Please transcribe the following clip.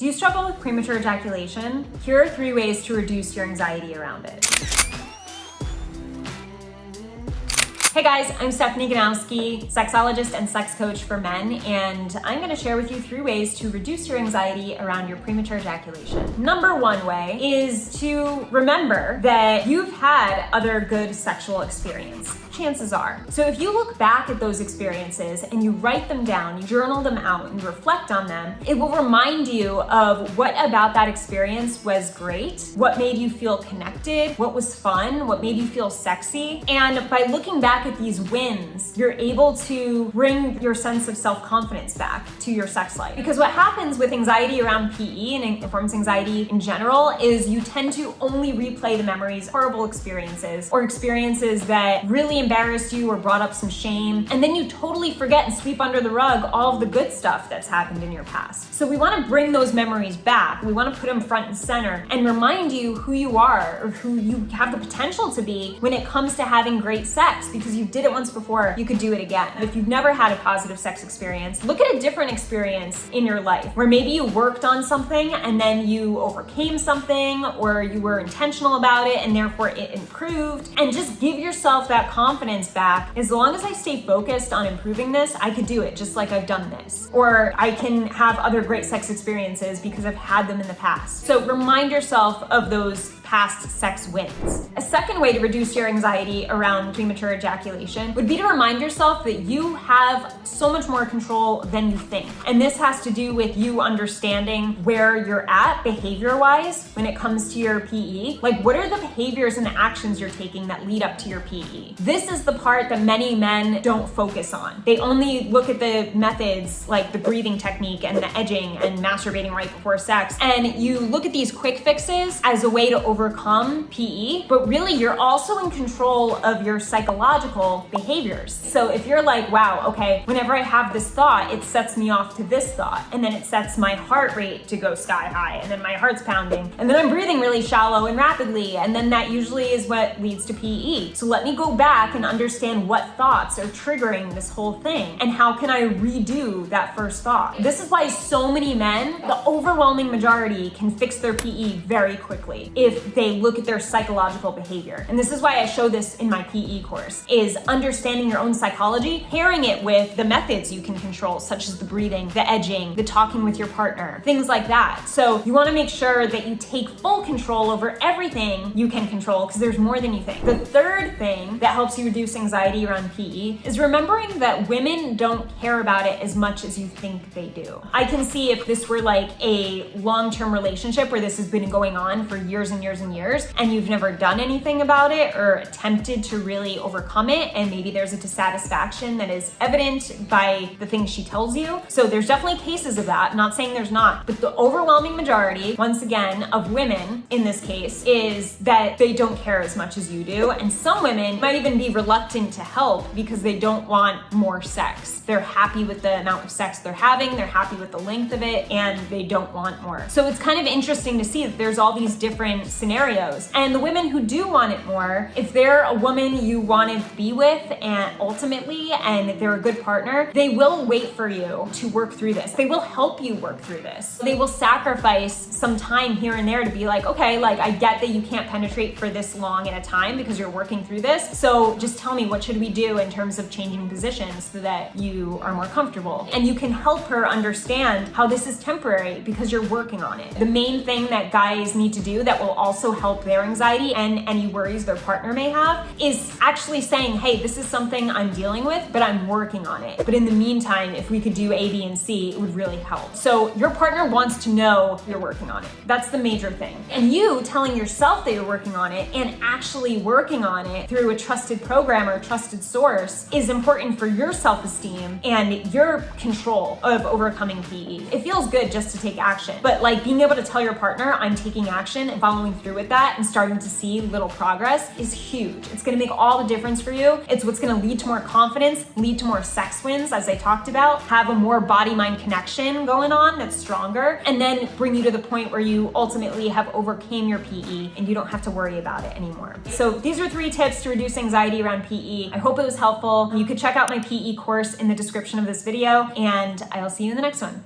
Do you struggle with premature ejaculation? Here are 3 ways to reduce your anxiety around it. Hey guys, I'm Stephanie Ganowski, sexologist and sex coach for men, and I'm going to share with you 3 ways to reduce your anxiety around your premature ejaculation. Number 1 way is to remember that you've had other good sexual experience. Chances are. So if you look back at those experiences and you write them down, you journal them out and you reflect on them, it will remind you of what about that experience was great, what made you feel connected, what was fun, what made you feel sexy. And by looking back at these wins, you're able to bring your sense of self-confidence back to your sex life. Because what happens with anxiety around PE and performance anxiety in general is you tend to only replay the memories, horrible experiences, or experiences that really embarrassed you or brought up some shame, and then you totally forget and sweep under the rug all of the good stuff that's happened in your past. So we want to bring those memories back. We want to put them front and center and remind you who you are or who you have the potential to be when it comes to having great sex, because you did it once before, you could do it again. If you've never had a positive sex experience, look at a different experience in your life where maybe you worked on something and then you overcame something, or you were intentional about it and therefore it improved, and just give yourself that confidence back. As long as I stay focused on improving this, I could do it just like I've done this. Or I can have other great sex experiences because I've had them in the past. So remind yourself of those past sex wins. A second way to reduce your anxiety around premature ejaculation would be to remind yourself that you have so much more control than you think. And this has to do with you understanding where you're at behavior-wise when it comes to your PE. Like, what are the behaviors and the actions you're taking that lead up to your PE? This is the part that many men don't focus on. They only look at the methods like the breathing technique and the edging and masturbating right before sex. And you look at these quick fixes as a way to overcome PE, but really you're also in control of your psychological behaviors. So if you're like, wow, okay, whenever I have this thought, it sets me off to this thought, and then it sets my heart rate to go sky high, and then my heart's pounding, and then I'm breathing really shallow and rapidly, and then that usually is what leads to PE. So let me go back and understand what thoughts are triggering this whole thing, and how can I redo that first thought? This is why so many men, the overwhelming majority, can fix their PE very quickly if they look at their psychological behavior. And this is why I show this in my PE course, is understanding your own psychology, pairing it with the methods you can control, such as the breathing, the edging, the talking with your partner, things like that. So you want to make sure that you take full control over everything you can control, because there's more than you think. The third thing that helps you reduce anxiety around PE is remembering that women don't care about it as much as you think they do. I can see if this were like a long-term relationship where this has been going on for years and years and years, and you've never done anything about it or attempted to really overcome it, and maybe there's a dissatisfaction that is evident by the things she tells you. So there's definitely cases of that, not saying there's not, but the overwhelming majority, once again, of women in this case, is that they don't care as much as you do. And some women might even be reluctant to help because they don't want more sex. They're happy with the amount of sex they're having, they're happy with the length of it, and they don't want more. So it's kind of interesting to see that there's all these different scenarios. And the women who do want it more, if they're a woman you want to be with and ultimately, and they're a good partner, they will wait for you to work through this. They will help you work through this. They will sacrifice some time here and there to be like, okay, like I get that you can't penetrate for this long at a time because you're working through this. So just tell me, what should we do in terms of changing positions so that you are more comfortable? And you can help her understand how this is temporary because you're working on it. The main thing that guys need to do that will also help their anxiety and any worries their partner may have is actually saying, hey, this is something I'm dealing with, but I'm working on it. But in the meantime, if we could do A, B, and C, it would really help. So your partner wants to know you're working on it. That's the major thing. And you telling yourself that you're working on it and actually working on it through a trusted program or a trusted source is important for your self-esteem and your control of overcoming PE. It feels good just to take action, but like being able to tell your partner, I'm taking action, and following through with that and starting to see little progress is huge. It's gonna make all the difference for you. It's what's gonna lead to more confidence, lead to more sex wins, as I talked about, have a more body-mind connection going on that's stronger, and then bring you to the point where you ultimately have overcame your PE and you don't have to worry about it anymore. So these are 3 tips to reduce anxiety around PE. I hope it was helpful. You could check out my PE course in the description of this video, and I'll see you in the next one.